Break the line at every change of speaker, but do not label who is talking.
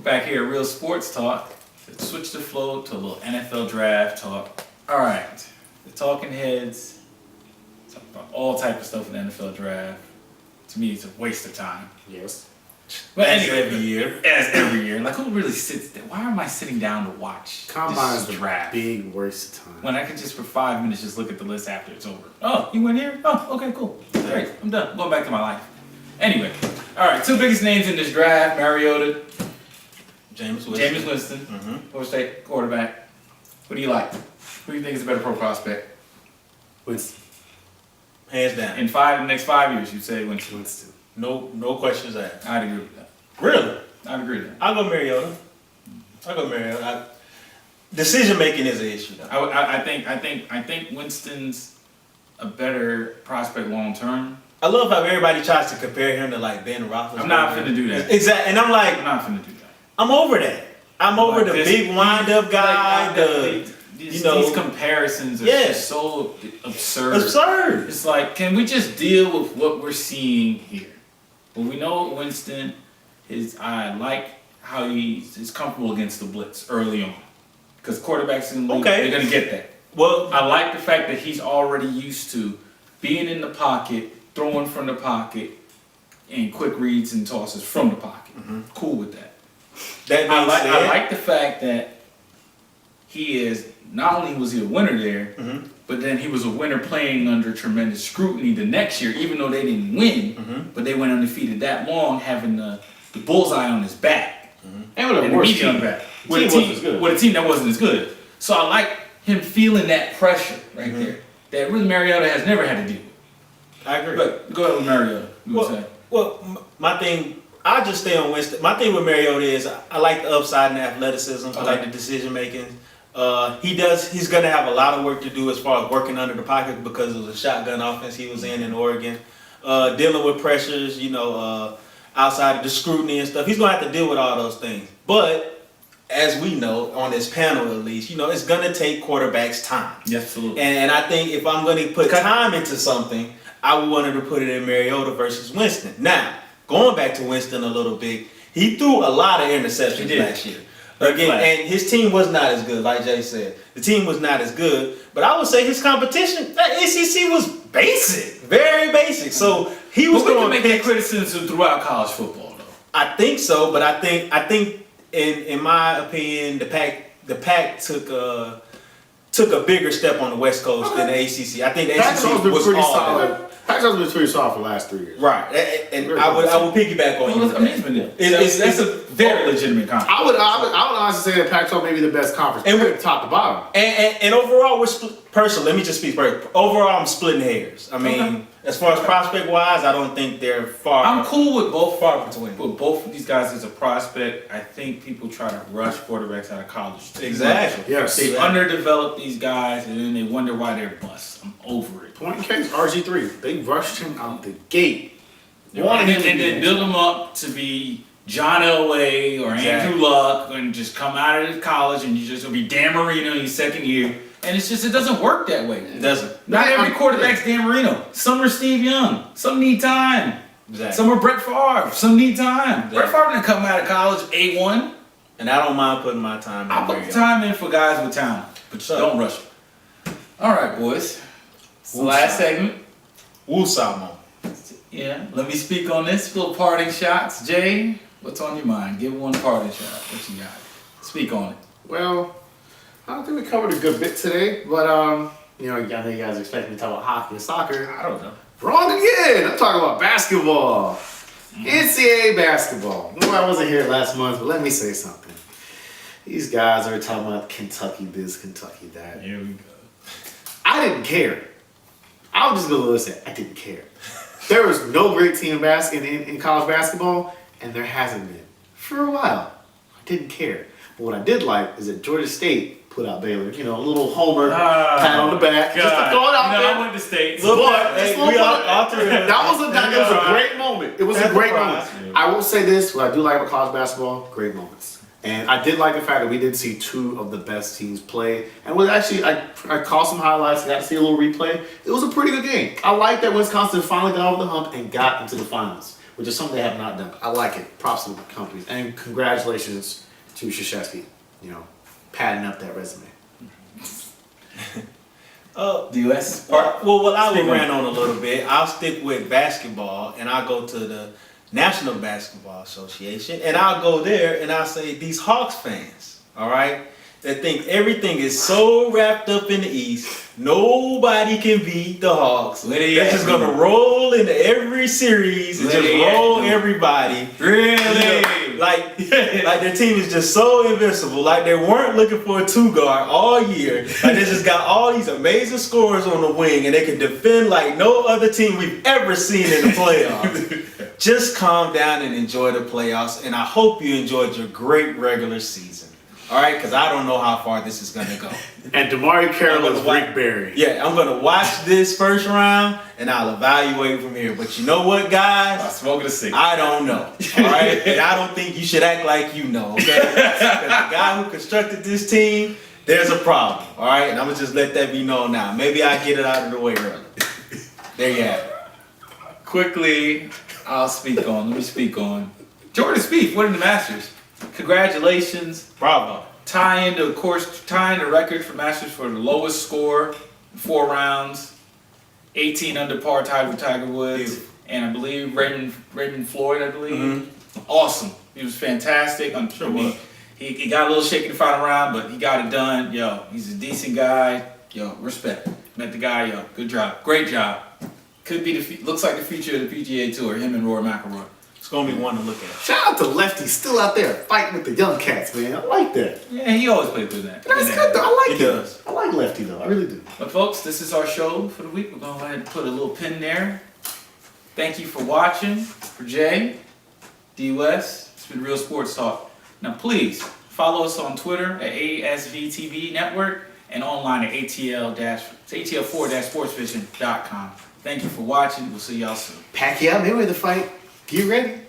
back here at Real Sports Talk. Let's switch the flow to a little NFL draft talk. All right, the talking heads talk about all type of stuff in the NFL draft. To me, it's a waste of time.
Yes.
But
As
anyway,
every year.
As every year. Like, who really sits there? Why am I sitting down to watch
Combine
this
is a
draft?
big waste of time.
When I could just for 5 minutes just look at the list after it's over. Oh, you went here? Oh, okay, cool. Great, I'm done. I'm going back to my life. Anyway, all right, two biggest names in this draft, Mariota,
Jameis Winston.
Jameis Winston, Florida State quarterback. Who do you like? Who do you think is a better pro prospect?
Winston.
Hands down.
In the next 5 years, you'd say Winston.
Winston.
No questions asked.
I'd agree with that.
Really?
I'd agree with that.
I'll go Mariota. Decision making is an issue though.
I think Winston's a better prospect long term.
I love how everybody tries to compare him to like Ben Roethlisberger.
I'm not finna do that.
Exactly, and I'm like,
I'm not finna do that.
I'm over that. I'm over
Like
the big wind up guy.
These comparisons are just so absurd.
Absurd.
It's like, can we just deal with what we're seeing here? Well, we know Winston I like how he's comfortable against the blitz early on. Because quarterbacks in the league, they're going to get that.
Well,
I like the fact that he's already used to being in the pocket, throwing from the pocket, and quick reads and tosses from the pocket. Cool with that. I like the fact that not only was he a winner there, but then he was a winner playing under tremendous scrutiny the next year, even though they didn't win, but they went undefeated that long, having the bullseye on his back.
And with a worse team.
On the back. With a team that wasn't as good. So I like him feeling that pressure right there that really Mariota has never had to deal with.
I agree.
But go ahead with Mariota.
My thing, I'll just stay on Winston. My thing with Mariota is I like the upside and the athleticism. I like the decision making. He's going to have a lot of work to do as far as working under the pocket because of the shotgun offense he was in Oregon. Dealing with pressures, outside of the scrutiny and stuff. He's going to have to deal with all those things. But as we know, on this panel at least, it's going to take quarterbacks time.
Yes, absolutely.
And I think if I'm going to put time into something, I would want to put it in Mariota versus Winston. Now, going back to Winston a little bit, he threw a lot of interceptions last year. Again, and his team was not as good, like Jay said. The team was not as good, but I would say his competition, that ACC was basic, very basic. So he was going to
make that criticism throughout college football, though.
I think so, but I think in my opinion, the Pac took a bigger step on the West Coast than the ACC. I think the ACC was pretty solid.
Pac-12's been pretty solid for the last 3 years.
Right, and I would piggyback on you.
That's a very legitimate conference.
I would honestly say that Pac-12 may be the best conference, and top to bottom.
And overall, we're personally. Let me just speak first. Overall, I'm splitting hairs. I mean, as far as prospect wise, I don't think they're far.
I'm cool with both.
Far between.
With both of these guys as a prospect, I think people try to rush quarterbacks out of college.
Exactly.
Yes.
They underdevelop these guys, and then they wonder why they're busts. I'm over it.
Point in case, RG3, they rushed him out the gate.
And then build him up to be John Elway or Andrew Luck and just come out of college and you just will be Dan Marino in your second year. And it doesn't work that way.
It doesn't.
Not every quarterback's Dan Marino. Some are Steve Young. Some need time.
Exactly.
Some are Brett Favre. Some need time. Exactly. Brett Favre didn't come out of college A1.
And I don't mind putting my time in.
I put the time in for guys with talent. But don't rush it. All right, boys. Last segment.
Woosah moment.
Yeah, let me speak on this. Little parting shots. Jay, what's on your mind? Give one parting shot. What you got? Speak on it.
Well, I don't think we covered a good bit today, but I know you guys expect me to talk about hockey and soccer.
I don't know.
Wrong again. I'm talking about basketball. NCAA basketball. No, I wasn't here last month, but let me say something. These guys are talking about Kentucky this, Kentucky that.
Here we go.
I didn't care. I was just going to listen. I didn't care. There was no great team in college basketball, and there hasn't been for a while. I didn't care. But what I did like is that Georgia State put out Baylor. A little homer, pat on the back.
God.
Just to throw it out there.
I went to State.
That was a great moment. It was a great moment. I will say this, what I do like about college basketball, great moments. And I did like the fact that we did see two of the best teams play. And was actually, I caught some highlights, got to see a little replay. It was a pretty good game. I like that Wisconsin finally got over the hump and got into the finals. which is something they have not done. I like it. Props to the companies. And congratulations to Krzyzewski, padding up that resume.
The U.S.
Well, I will
Speak on.
rant on a little bit. I'll stick with basketball, and I'll go to the National Basketball Association, and I'll go there and I'll say these Hawks fans, all right, that think everything is so wrapped up in the East, nobody can beat the Hawks. They're just gonna roll into every series and just roll everybody.
Really?
Like their team is just so invincible. Like they weren't looking for a 2-guard all year. Like they just got all these amazing scorers on the wing, and they can defend like no other team we've ever seen in the playoffs. Just calm down and enjoy the playoffs, and I hope you enjoyed your great regular season. All right, because I don't know how far this is gonna go.
And Damari Carroll is Rick Barry.
Yeah, I'm gonna watch this first round, and I'll evaluate from here. But you know what, guys?
I'm smoking a cigarette.
I don't know, all right? And I don't think you should act like you know, okay? Because the guy who constructed this team, there's a problem, all right? And I'm gonna just let that be known now. Maybe I get it out of the way early. There you have it.
Quickly, let me speak on Jordan Spieth winning the Masters. Congratulations.
Bravo.
Tying the record for Masters for the lowest score in 4 rounds. 18 under par tied with Tiger Woods.
Beautiful.
And I believe Raymond Floyd,
Mm-hmm.
Awesome. He was fantastic.
Sure was.
He got a little shaky the final round, but he got it done. He's a decent guy. Respect. Met the guy. Good job. Great job. Could be looks like the future of the PGA Tour. Him and Rory McIlroy.
It's gonna be one to look at.
Shout out to Lefty, still out there fighting with the young cats, man. I like that.
Yeah, he always plays with that.
That's good though. I like
He
it.
does.
I like Lefty though. I really do.
But folks, this is our show for the week. We're going to go ahead and put a little pin there. Thank you for watching. For Jay, D-West, it's been Real Sports Talk. Now please follow us on Twitter at ASVTV Network and online at ATL4-sportsvision.com. Thank you for watching. We'll see y'all soon.
Pacquiao Mayweather fight. Get ready.